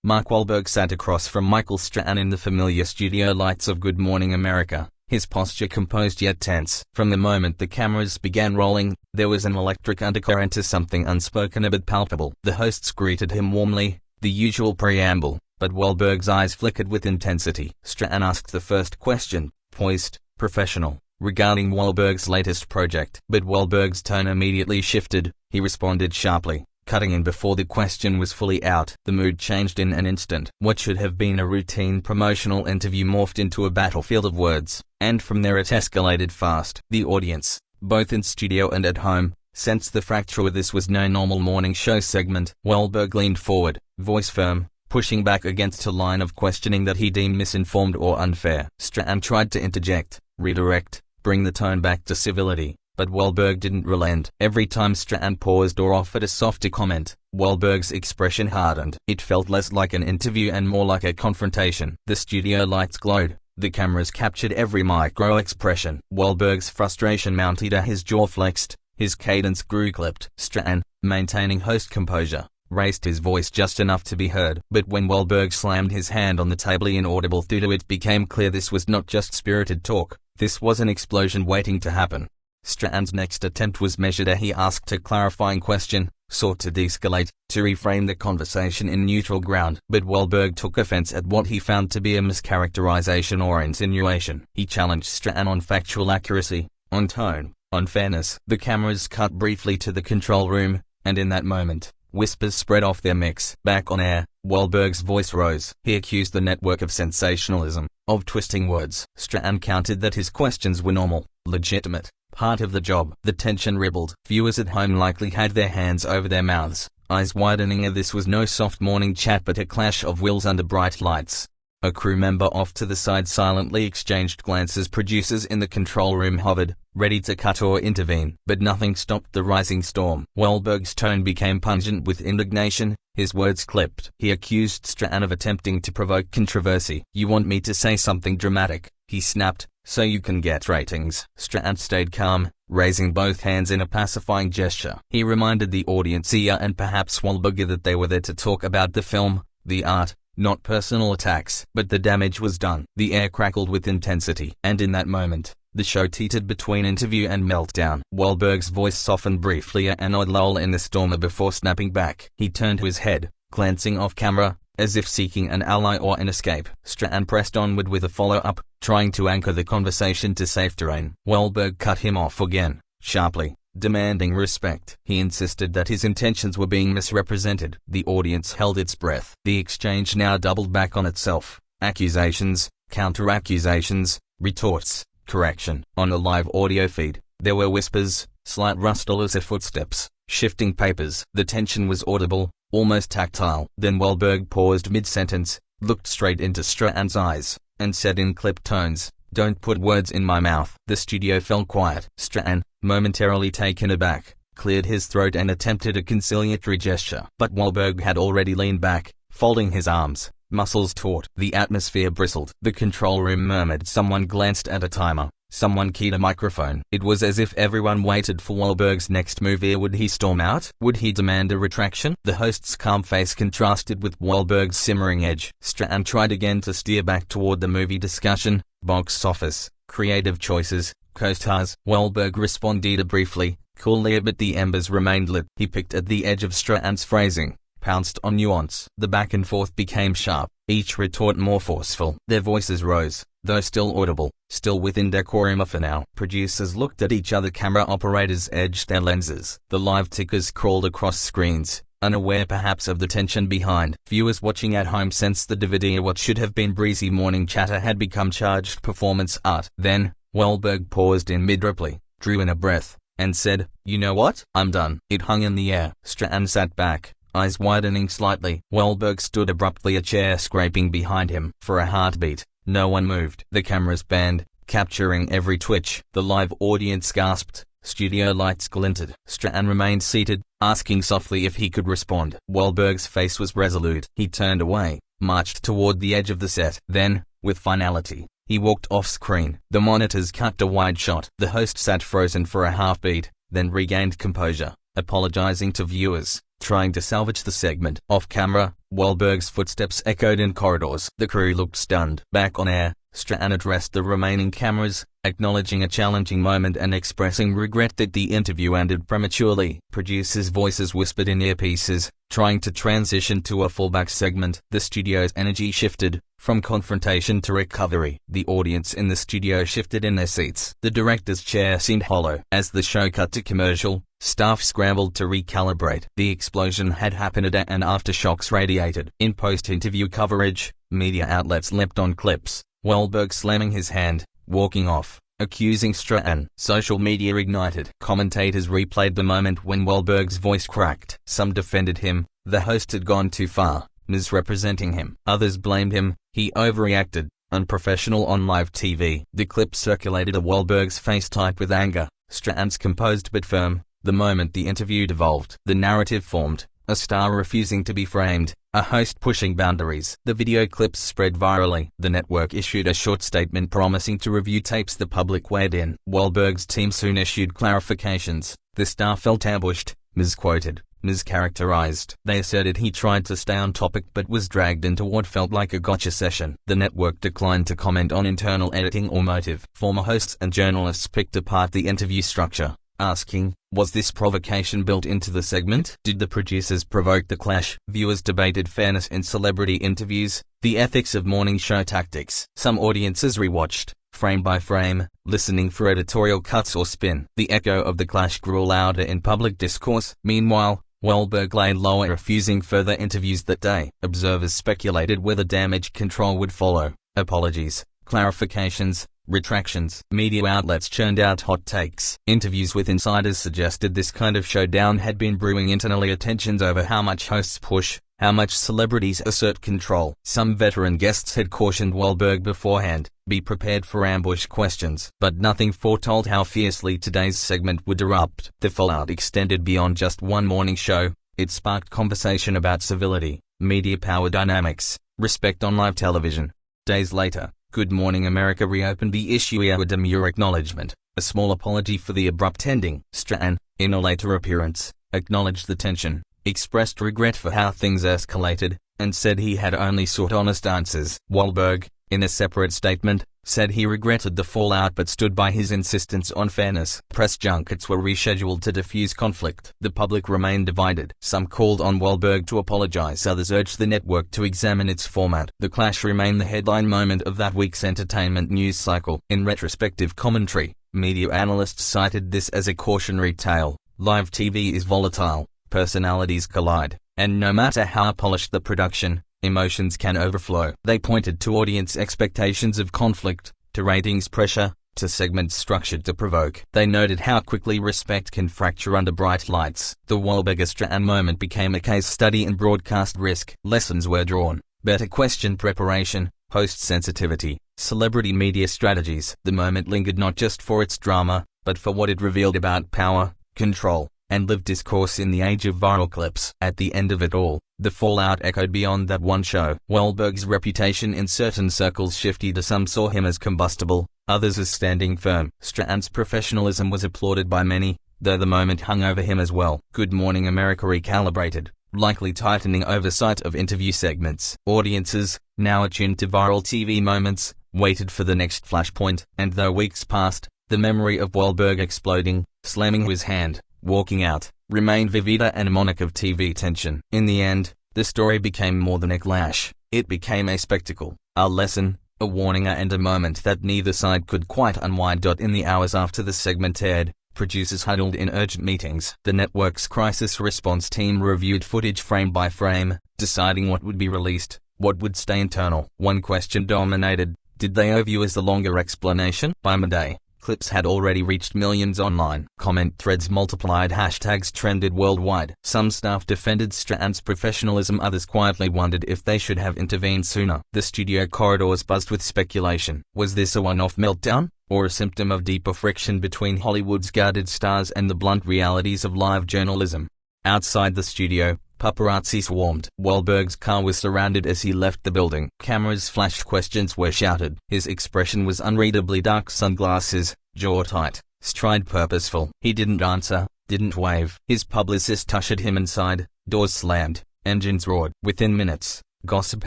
Mark Wahlberg sat across from Michael Strahan in the familiar studio lights of Good Morning America, his posture composed yet tense. From the moment the cameras began rolling, there was an electric undercurrent to something unspoken but palpable. The hosts greeted him warmly, the usual preamble, but Wahlberg's eyes flickered with intensity. Strahan asked the first question, poised, professional, regarding Wahlberg's latest project. But Wahlberg's tone immediately shifted. He responded sharply, cutting in before the question was fully out. The mood changed in an instant. What should have been a routine promotional interview morphed into a battlefield of words, and from there it escalated fast. The audience, both in studio and at home, sensed the fracture. This was no normal morning show segment. Wahlberg leaned forward, voice firm, pushing back against a line of questioning that he deemed misinformed or unfair. Strahan tried to interject, redirect, bring the tone back to civility, but Wahlberg didn't relent. Every time Strahan paused or offered a softer comment, Wahlberg's expression hardened. It felt less like an interview and more like a confrontation. The studio lights glowed. The cameras captured every micro-expression. Wahlberg's frustration mounted as his jaw flexed, his cadence grew clipped. Strahan, maintaining host composure, raised his voice just enough to be heard. But when Wahlberg slammed his hand on the table, inaudible through it became clear this was not just spirited talk. This was an explosion waiting to happen. Strahan's next attempt was measured as he asked a clarifying question, sought to de-escalate, to reframe the conversation in neutral ground. But Wahlberg took offense at what he found to be a mischaracterization or insinuation. He challenged Strahan on factual accuracy, on tone, on fairness. The cameras cut briefly to the control room, and in that moment, whispers spread off their mix. Back on air, Wahlberg's voice rose. He accused the network of sensationalism, of twisting words. Strahan countered that his questions were normal, legitimate, part of the job. The tension rippled. Viewers at home likely had their hands over their mouths, eyes widening. This was no soft morning chat but a clash of wills under bright lights. A crew member off to the side silently exchanged glances. Producers in the control room hovered, ready to cut or intervene. But nothing stopped the rising storm. Wahlberg's tone became pungent with indignation, his words clipped. He accused Strahan of attempting to provoke controversy. "You want me to say something dramatic," he snapped, "so you can get ratings." Strahan stayed calm, raising both hands in a pacifying gesture. He reminded the audience and perhaps Wahlberg that they were there to talk about the film, the art, not personal attacks. But the damage was done. The air crackled with intensity, and in that moment, the show teetered between interview and meltdown. Wahlberg's voice softened briefly, an odd lull in the storm before snapping back. He turned his head, glancing off camera, as if seeking an ally or an escape. Strahan pressed onward with a follow-up, trying to anchor the conversation to safe terrain. Wahlberg cut him off again, sharply, demanding respect. He insisted that his intentions were being misrepresented. The audience held its breath. The exchange now doubled back on itself. Accusations, counter-accusations, retorts, correction. On the live audio feed, there were whispers, slight rustles of footsteps, shifting papers. The tension was audible, almost tactile. Then Wahlberg paused mid-sentence, looked straight into Strahan's eyes, and said in clipped tones, "Don't put words in my mouth." The studio fell quiet. Strahan, momentarily taken aback, cleared his throat and attempted a conciliatory gesture. But Wahlberg had already leaned back, folding his arms, muscles taut. The atmosphere bristled. The control room murmured. Someone glanced at a timer. Someone keyed a microphone. It was as if everyone waited for Wahlberg's next move. Would he storm out? Would he demand a retraction? The host's calm face contrasted with Wahlberg's simmering edge. Strahan tried again to steer back toward the movie discussion, box office, creative choices, co-stars. Wahlberg responded briefly, coolly, but the embers remained lit. He picked at the edge of Strahan's phrasing, pounced on nuance. The back and forth became sharp, each retort more forceful. Their voices rose, though still audible, still within decorum. For now, producers looked at each other. Camera operators edged their lenses. The live tickers crawled across screens, unaware perhaps of the tension behind. Viewers watching at home sensed the division. What should have been breezy morning chatter had become charged performance art. Then, Wahlberg paused in mid-reply, drew in a breath, and said, "You know what? I'm done." It hung in the air. Strahan sat back, eyes widening slightly. Wahlberg stood abruptly, a chair scraping behind him. For a heartbeat, no one moved. The cameras panned, capturing every twitch. The live audience gasped. Studio lights glinted. Strahan remained seated, asking softly if he could respond. Wahlberg's face was resolute. He turned away, marched toward the edge of the set. Then, with finality, he walked off-screen. The monitors cut a wide shot. The host sat frozen for a half-beat, then regained composure, apologizing to viewers, trying to salvage the segment. Off-camera, Wahlberg's footsteps echoed in corridors. The crew looked stunned. Back on air, Strahan addressed the remaining cameras, acknowledging a challenging moment and expressing regret that the interview ended prematurely. Producers' voices whispered in earpieces, trying to transition to a fallback segment. The studio's energy shifted, from confrontation to recovery. The audience in the studio shifted in their seats. The director's chair seemed hollow. As the show cut to commercial, staff scrambled to recalibrate. The explosion had happened and aftershocks radiated. In post-interview coverage, media outlets leapt on clips. Wahlberg slamming his hand, walking off, accusing Strahan. Social media ignited. Commentators replayed the moment when Wahlberg's voice cracked. Some defended him. The host had gone too far, misrepresenting him. Others blamed him. He overreacted, unprofessional on live TV. The clip circulated of Wahlberg's face tight with anger, Strahan's composed but firm. The moment the interview devolved, the narrative formed. A star refusing to be framed, a host pushing boundaries. The video clips spread virally. The network issued a short statement promising to review tapes the public weighed in. Wahlberg's team soon issued clarifications. The star felt ambushed, misquoted, mischaracterized. They asserted he tried to stay on topic but was dragged into what felt like a gotcha session. The network declined to comment on internal editing or motive. Former hosts and journalists picked apart the interview structure, asking, was this provocation built into the segment? Did the producers provoke the clash? Viewers debated fairness in celebrity interviews, the ethics of morning show tactics. Some audiences rewatched, frame by frame, listening for editorial cuts or spin. The echo of the clash grew louder in public discourse. Meanwhile, Wahlberg lay low, refusing further interviews that day. Observers speculated whether damage control would follow. Apologies, clarifications, retractions. Media outlets churned out hot takes. Interviews with insiders suggested this kind of showdown had been brewing internally. Tensions over how much hosts push, how much celebrities assert control. Some veteran guests had cautioned Wahlberg beforehand, be prepared for ambush questions. But nothing foretold how fiercely today's segment would erupt. The fallout extended beyond just one morning show. It sparked conversation about civility, media power dynamics, respect on live television. Days later, Good Morning America reopened the issue with a demure acknowledgement, a small apology for the abrupt ending. Strahan, in a later appearance, acknowledged the tension, expressed regret for how things escalated, and said he had only sought honest answers. Wahlberg, in a separate statement, said he regretted the fallout but stood by his insistence on fairness. Press junkets were rescheduled to diffuse conflict. The public remained divided. Some called on Wahlberg to apologize, others urged the network to examine its format. The clash remained the headline moment of that week's entertainment news cycle. In retrospective commentary, media analysts cited this as a cautionary tale. Live TV is volatile, personalities collide, and no matter how polished the production, emotions can overflow. They pointed to audience expectations of conflict, to ratings pressure, to segments structured to provoke. They noted how quickly respect can fracture under bright lights. The Wahlberg-Strahan moment became a case study in broadcast risk. Lessons were drawn: better question preparation, host sensitivity, celebrity media strategies. The moment lingered not just for its drama, but for what it revealed about power, control, and live discourse in the age of viral clips. At the end of it all, the fallout echoed beyond that one show. Wahlberg's reputation in certain circles shifted. Some saw him as combustible, others as standing firm. Strahan's professionalism was applauded by many, though the moment hung over him as well. Good Morning America recalibrated, likely tightening oversight of interview segments. Audiences, now attuned to viral TV moments, waited for the next flashpoint. And though weeks passed, the memory of Wahlberg exploding, slamming his hand, walking out, remained vivid and a mnemonic of TV tension. In the end, the story became more than a clash. It became a spectacle, a lesson, a warning, and a moment that neither side could quite unwind. In the hours after the segment aired, producers huddled in urgent meetings. The network's crisis response team reviewed footage frame by frame, deciding what would be released, what would stay internal. One question dominated: did they owe you as the longer explanation? By midday, clips had already reached millions online. Comment threads multiplied, hashtags trended worldwide. Some staff defended Strahan's professionalism, others quietly wondered if they should have intervened sooner. The studio corridors buzzed with speculation. Was this a one-off meltdown, or a symptom of deeper friction between Hollywood's guarded stars and the blunt realities of live journalism? Outside the studio, paparazzi swarmed. Wahlberg's car was surrounded as he left the building. Cameras flashed, questions were shouted. His expression was unreadably dark, sunglasses, jaw tight, stride purposeful. He didn't answer, didn't wave. His publicist ushered him inside, doors slammed, Engines roared. Within minutes, gossip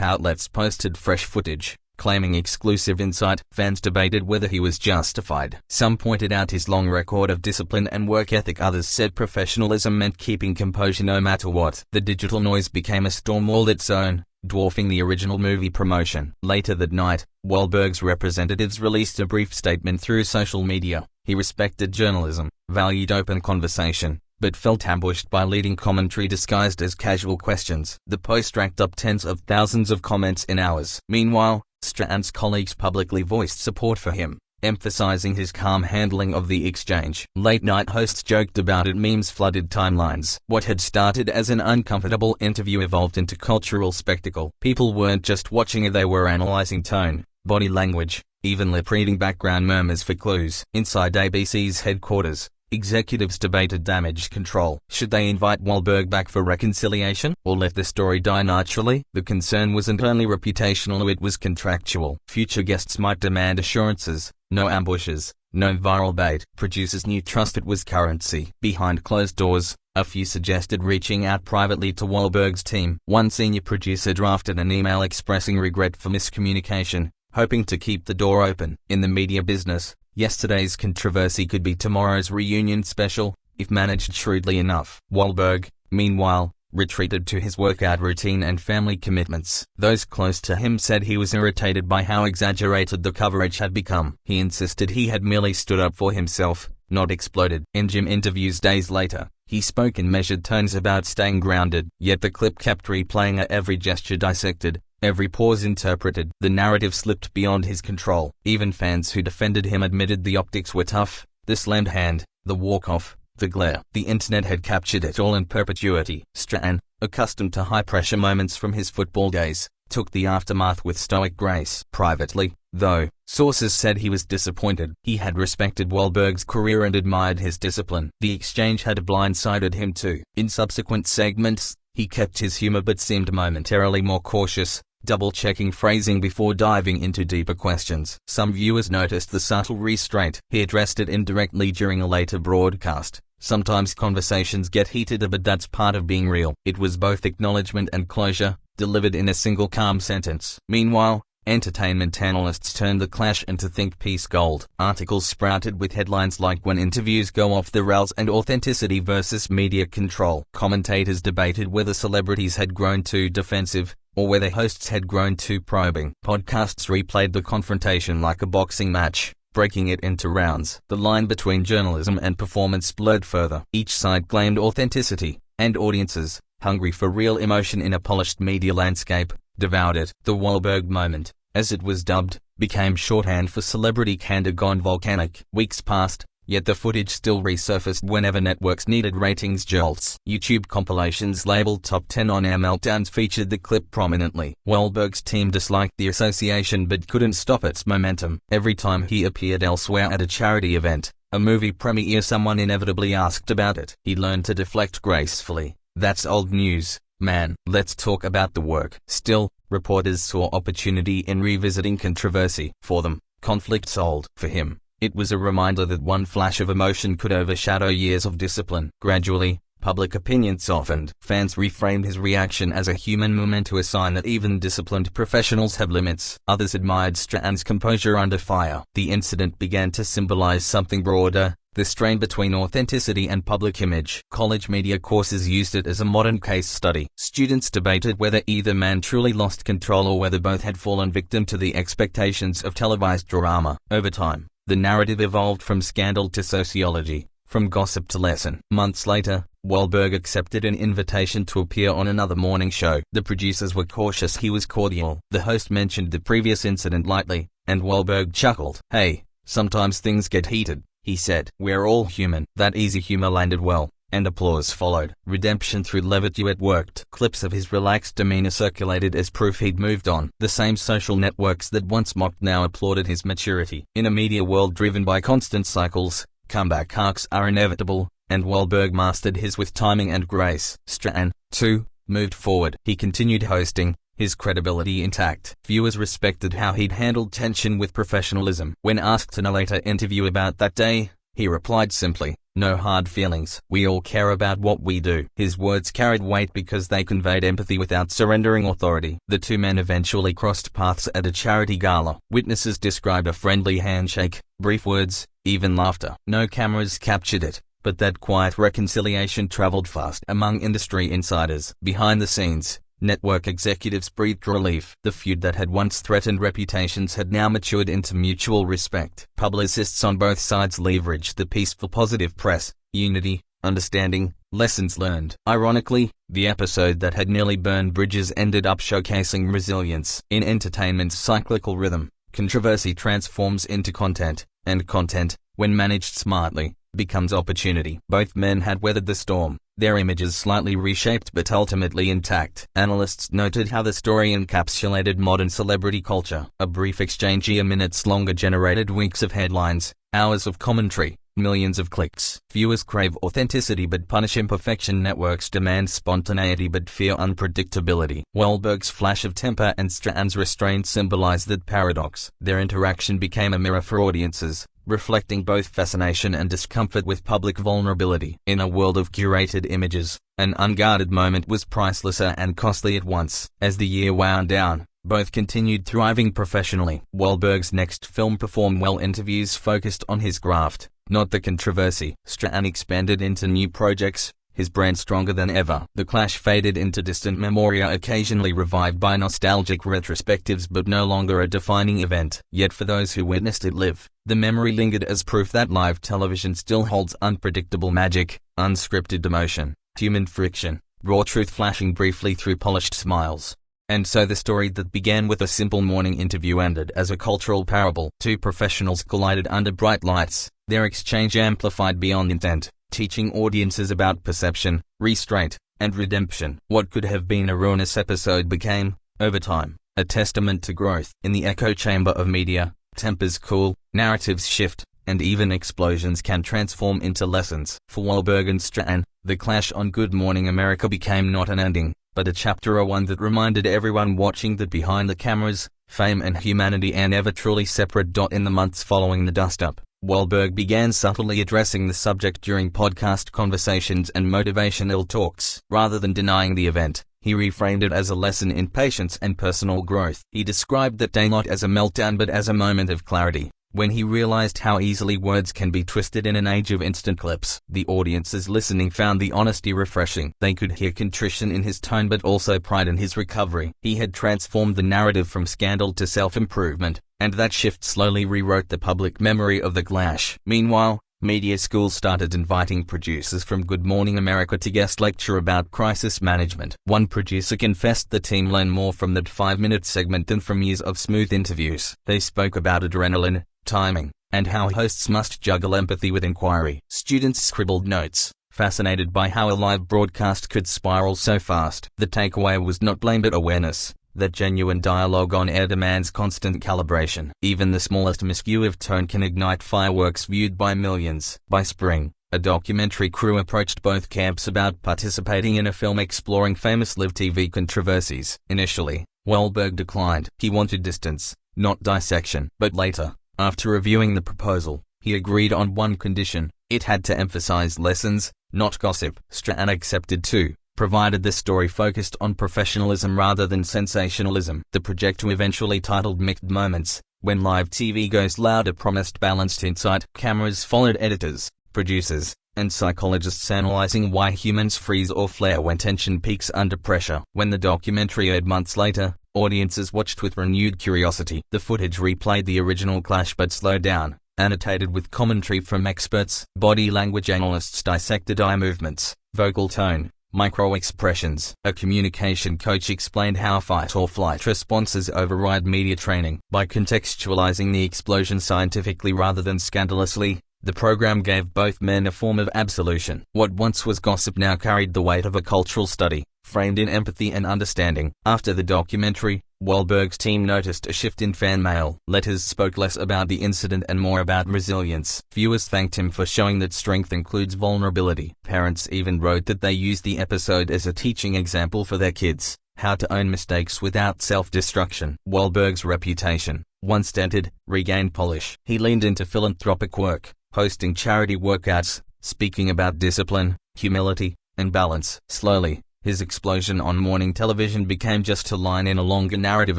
outlets posted fresh footage, claiming exclusive insight. Fans debated whether he was justified. Some pointed out his long record of discipline and work ethic. Others said professionalism meant keeping composure no matter what. The digital noise became a storm all its own, dwarfing the original movie promotion. Later that night, Wahlberg's representatives released a brief statement through social media. He respected journalism, valued open conversation, but felt ambushed by leading commentary disguised as casual questions. The post racked up tens of thousands of comments in hours. Meanwhile, Strahan's colleagues publicly voiced support for him, emphasizing his calm handling of the exchange. Late-night hosts joked about it. Memes flooded timelines. What had started as an uncomfortable interview evolved into cultural spectacle. People weren't just watching it, they were analyzing tone, body language, even lip-reading background murmurs for clues. Inside ABC's headquarters, executives debated damage control. Should they invite Wahlberg back for reconciliation, or let the story die naturally? The concern wasn't only reputational, it was contractual. Future guests might demand assurances, no ambushes, no viral bait. Producers knew trust it was currency. Behind closed doors, a few suggested reaching out privately to Wahlberg's team. One senior producer drafted an email expressing regret for miscommunication, hoping to keep the door open. In the media business, yesterday's controversy could be tomorrow's reunion special, if managed shrewdly enough. Wahlberg, meanwhile, retreated to his workout routine and family commitments. Those close to him said he was irritated by how exaggerated the coverage had become. He insisted he had merely stood up for himself, not exploded. In gym interviews days later, he spoke in measured tones about staying grounded, yet the clip kept replaying, every gesture dissected, every pause interpreted. The narrative slipped beyond his control. Even fans who defended him admitted the optics were tough, the slammed hand, the walk-off, the glare. The internet had captured it all in perpetuity. Strahan, accustomed to high-pressure moments from his football days, took the aftermath with stoic grace. Privately, though, sources said he was disappointed. He had respected Wahlberg's career and admired his discipline. The exchange had blindsided him too. In subsequent segments, he kept his humor but seemed momentarily more cautious, double-checking phrasing before diving into deeper questions. Some viewers noticed the subtle restraint. He addressed it indirectly during a later broadcast. Sometimes conversations get heated, but that's part of being real. It was both acknowledgement and closure, delivered in a single calm sentence. Meanwhile, entertainment analysts turned the clash into think piece gold. Articles sprouted with headlines like "When Interviews Go Off the Rails" and "Authenticity versus Media Control." Commentators debated whether celebrities had grown too defensive, or whether hosts had grown too probing. Podcasts replayed the confrontation like a boxing match, breaking it into rounds. The line between journalism and performance blurred further. Each side claimed authenticity, and audiences, hungry for real emotion in a polished media landscape, devoured it. The Wahlberg moment, as it was dubbed, became shorthand for celebrity candor gone volcanic. Weeks passed, yet the footage still resurfaced whenever networks needed ratings jolts. YouTube compilations labeled Top 10 On-Air Meltdowns featured the clip prominently. Wahlberg's team disliked the association but couldn't stop its momentum. Every time he appeared elsewhere at a charity event, a movie premiere, someone inevitably asked about it. He learned to deflect gracefully. "That's old news, man. Let's talk about the work." Still, reporters saw opportunity in revisiting controversy. For them, conflict sold. For him, it was a reminder that one flash of emotion could overshadow years of discipline. Gradually, public opinion softened. Fans reframed his reaction as a human memento, a sign that even disciplined professionals have limits. Others admired Strahan's composure under fire. The incident began to symbolize something broader, the strain between authenticity and public image. College media courses used it as a modern case study. Students debated whether either man truly lost control or whether both had fallen victim to the expectations of televised drama. Over time, the narrative evolved from scandal to sociology, from gossip to lesson. Months later, Wahlberg accepted an invitation to appear on another morning show. The producers were cautious, he was cordial. The host mentioned the previous incident lightly, and Wahlberg chuckled. "Hey, sometimes things get heated," he said. "We're all human." That easy humor landed well, and applause followed. Redemption through levity, it worked. Clips of his relaxed demeanor circulated as proof he'd moved on. The same social networks that once mocked now applauded his maturity. In a media world driven by constant cycles, comeback arcs are inevitable, and Wahlberg mastered his with timing and grace. Strahan, too, moved forward. He continued hosting, his credibility intact. Viewers respected how he'd handled tension with professionalism. When asked in a later interview about that day, He replied simply, "No hard feelings. We all care about what we do." His words carried weight because they conveyed empathy without surrendering authority. The two men eventually crossed paths at a charity gala. Witnesses described a friendly handshake, brief words, even laughter. No cameras captured it, but that quiet reconciliation traveled fast among industry insiders. Behind the scenes, network executives breathed relief. The feud that had once threatened reputations had now matured into mutual respect. Publicists on both sides leveraged the piece for positive press, unity, understanding, lessons learned. Ironically, the episode that had nearly burned bridges ended up showcasing resilience. In entertainment's cyclical rhythm, controversy transforms into content, and content, when managed smartly, becomes opportunity. Both men had weathered the storm, their images slightly reshaped but ultimately intact. Analysts noted how the story encapsulated modern celebrity culture. A brief exchange minutes longer generated weeks of headlines, hours of commentary, millions of clicks. Viewers crave authenticity but punish imperfection. Networks demand spontaneity but fear unpredictability. Wahlberg's flash of temper and Strahan's restraint symbolized that paradox. Their interaction became a mirror for audiences, reflecting both fascination and discomfort with public vulnerability. In a world of curated images, an unguarded moment was priceless and costly at once. As the year wound down, both continued thriving professionally. Wahlberg's next film performed well. Interviews focused on his craft, not the controversy. Strahan expanded into new projects, his brand stronger than ever. The clash faded into distant memoria, occasionally revived by nostalgic retrospectives but no longer a defining event. Yet for those who witnessed it live, the memory lingered as proof that live television still holds unpredictable magic, unscripted emotion, human friction, raw truth flashing briefly through polished smiles. And so the story that began with a simple morning interview ended as a cultural parable. Two professionals collided under bright lights, their exchange amplified beyond intent, teaching audiences about perception, restraint, and redemption. What could have been a ruinous episode became, over time, a testament to growth. In the echo chamber of media, tempers cool, narratives shift, and even explosions can transform into lessons. For Wahlberg and Strahan, the clash on Good Morning America became not an ending, but a chapter, a one that reminded everyone watching that behind the cameras, fame and humanity are never truly separate. In the months following the dust-up, Wahlberg began subtly addressing the subject during podcast conversations and motivational talks. Rather than denying the event, he reframed it as a lesson in patience and personal growth. He described that day not as a meltdown but as a moment of clarity, when he realized how easily words can be twisted in an age of instant clips. The audiences listening found the honesty refreshing. They could hear contrition in his tone but also pride in his recovery. He had transformed the narrative from scandal to self-improvement, and that shift slowly rewrote the public memory of the clash. Meanwhile, media schools started inviting producers from Good Morning America to guest lecture about crisis management. One producer confessed the team learned more from that 5-minute segment than from years of smooth interviews. They spoke about adrenaline, timing, and how hosts must juggle empathy with inquiry. Students scribbled notes, fascinated by how a live broadcast could spiral so fast. The takeaway was not blame but awareness, that genuine dialogue on air demands constant calibration. Even the smallest miscue of tone can ignite fireworks viewed by millions. By spring, a documentary crew approached both camps about participating in a film exploring famous live TV controversies. Initially, Wahlberg declined. He wanted distance, not dissection. But later, after reviewing the proposal, he agreed on one condition: it had to emphasize lessons, not gossip. Strahan accepted too, provided the story focused on professionalism rather than sensationalism. The project, eventually titled Mixed Moments, When Live TV Goes Louder, promised balanced insight. Cameras followed editors, producers, and psychologists analyzing why humans freeze or flare when tension peaks under pressure. When the documentary aired months later, audiences watched with renewed curiosity. The footage replayed the original clash but slowed down, annotated with commentary from experts. Body language analysts dissected eye movements, vocal tone, micro-expressions. A communication coach explained how fight-or-flight responses override media training. By contextualizing the explosion scientifically rather than scandalously, the program gave both men a form of absolution. What once was gossip now carried the weight of a cultural study, framed in empathy and understanding. After the documentary, Wahlberg's team noticed a shift in fan mail. Letters spoke less about the incident and more about resilience. Viewers thanked him for showing that strength includes vulnerability. Parents even wrote that they used the episode as a teaching example for their kids, how to own mistakes without self-destruction. Wahlberg's reputation, once dented, regained polish. He leaned into philanthropic work, hosting charity workouts, speaking about discipline, humility, and balance. Slowly, his explosion on morning television became just a line in a longer narrative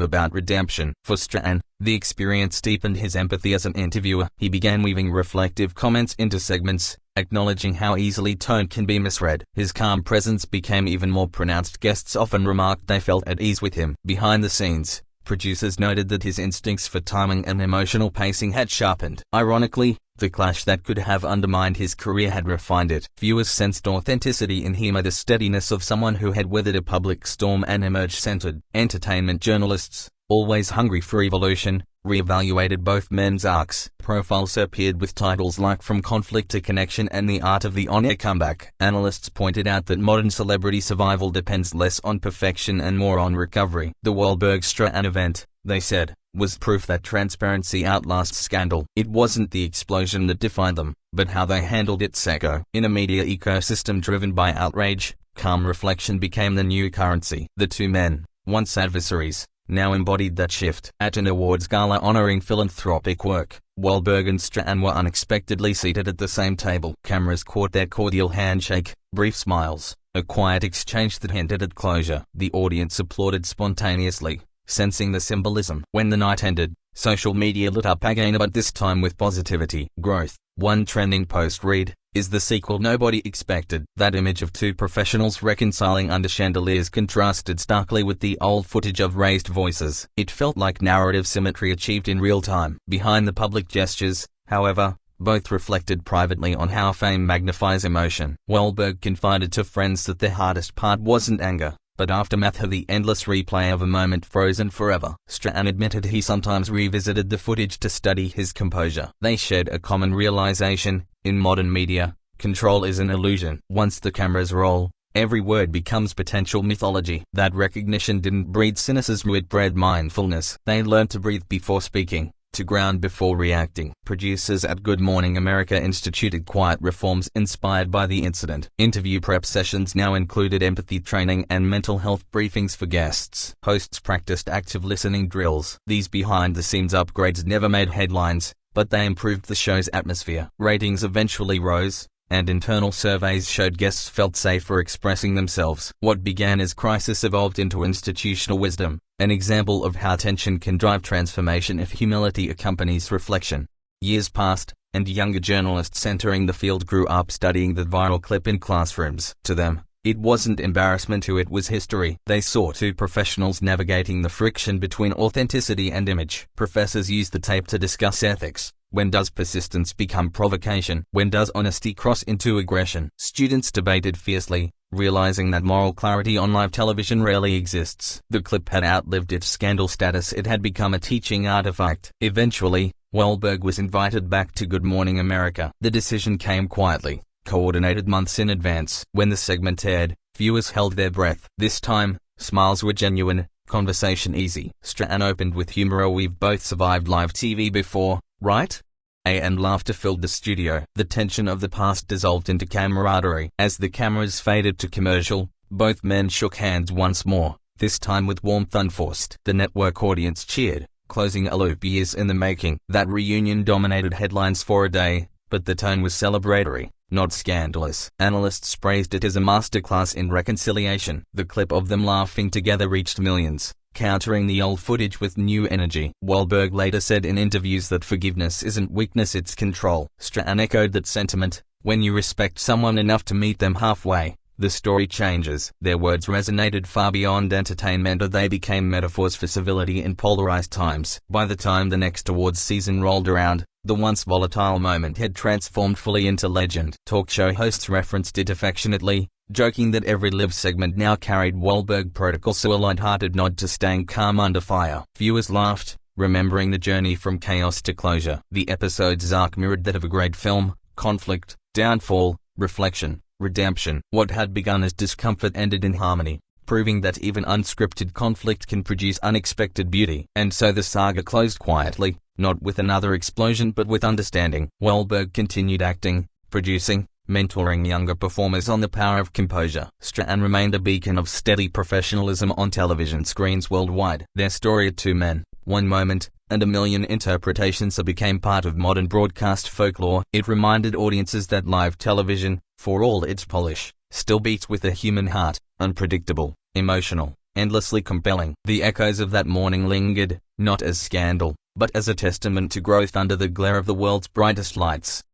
about redemption. For Strahan, the experience deepened his empathy as an interviewer. He began weaving reflective comments into segments, acknowledging how easily tone can be misread. His calm presence became even more pronounced. Guests often remarked they felt at ease with him. Behind the scenes, producers noted that his instincts for timing and emotional pacing had sharpened. Ironically, the clash that could have undermined his career had refined it. Viewers sensed authenticity in him, the steadiness of someone who had weathered a public storm and emerged centered. Entertainment journalists, always hungry for evolution, re-evaluated both men's arcs. Profiles appeared with titles like From Conflict to Connection and The Art of the On-Air Comeback. Analysts pointed out that modern celebrity survival depends less on perfection and more on recovery. The Wahlberg-Strahan event, they said, was proof that transparency outlasts scandal. It wasn't the explosion that defined them, but how they handled its echo. In a media ecosystem driven by outrage, calm reflection became the new currency. The two men, once adversaries, now embodied that shift. At an awards gala honoring philanthropic work, Wahlberg and Strahan were unexpectedly seated at the same table. Cameras caught their cordial handshake, brief smiles, a quiet exchange that hinted at closure. The audience applauded spontaneously, sensing the symbolism. When the night ended, social media lit up again, but this time with positivity. Growth. One trending post read, "Is the sequel nobody expected?" That image of two professionals reconciling under chandeliers contrasted starkly with the old footage of raised voices. It felt like narrative symmetry achieved in real time. Behind the public gestures, however, both reflected privately on how fame magnifies emotion. Wahlberg confided to friends that the hardest part wasn't anger, but aftermath, of the endless replay of a moment frozen forever. Strahan admitted he sometimes revisited the footage to study his composure. They shared a common realization: in modern media, control is an illusion. Once the cameras roll, every word becomes potential mythology. That recognition didn't breed cynicism, it bred mindfulness. They learned to breathe before speaking, to ground before reacting. Producers at Good Morning America instituted quiet reforms inspired by the incident. Interview prep sessions now included empathy training and mental health briefings for guests. Hosts practiced active listening drills. These behind-the-scenes upgrades never made headlines, but they improved the show's atmosphere. Ratings eventually rose, and internal surveys showed guests felt safer expressing themselves. What began as crisis evolved into institutional wisdom, an example of how tension can drive transformation if humility accompanies reflection. Years passed, and younger journalists entering the field grew up studying the viral clip in classrooms. To them, it wasn't embarrassment, it was history. They saw two professionals navigating the friction between authenticity and image. Professors used the tape to discuss ethics. When does persistence become provocation? When does honesty cross into aggression? Students debated fiercely, realizing that moral clarity on live television rarely exists. The clip had outlived its scandal status. It had become a teaching artifact. Eventually, Wahlberg was invited back to Good Morning America. The decision came quietly, coordinated months in advance. When the segment aired, viewers held their breath. This time, smiles were genuine, conversation easy. Strahan opened with humor: "We've both survived live TV before, right?" And laughter filled the studio. The tension of the past dissolved into camaraderie. As the cameras faded to commercial, both men shook hands once more, this time with warmth unforced. The network audience cheered, closing a loop years in the making. That reunion dominated headlines for a day, but the tone was celebratory, not scandalous. Analysts praised it as a masterclass in reconciliation. The clip of them laughing together reached millions, countering the old footage with new energy. Wahlberg later said in interviews that forgiveness isn't weakness, it's control. Strahan echoed that sentiment: "When you respect someone enough to meet them halfway, the story changes." Their words resonated far beyond entertainment, or they became metaphors for civility in polarized times. By the time the next awards season rolled around, the once volatile moment had transformed fully into legend. Talk show hosts referenced it affectionately, joking that every live segment now carried Wahlberg protocol, so a light-hearted nod to staying calm under fire. Viewers laughed, remembering the journey from chaos to closure. The episode's arc mirrored that of a great film: conflict, downfall, reflection, redemption. What had begun as discomfort ended in harmony, proving that even unscripted conflict can produce unexpected beauty. And so the saga closed quietly, not with another explosion but with understanding. Wahlberg continued acting, producing, mentoring younger performers on the power of composure. Strahan remained a beacon of steady professionalism on television screens worldwide. Their story of two men, one moment, and a million interpretations became part of modern broadcast folklore. It reminded audiences that live television, for all its polish, still beats with a human heart, unpredictable, emotional, endlessly compelling. The echoes of that morning lingered, not as scandal, but as a testament to growth under the glare of the world's brightest lights.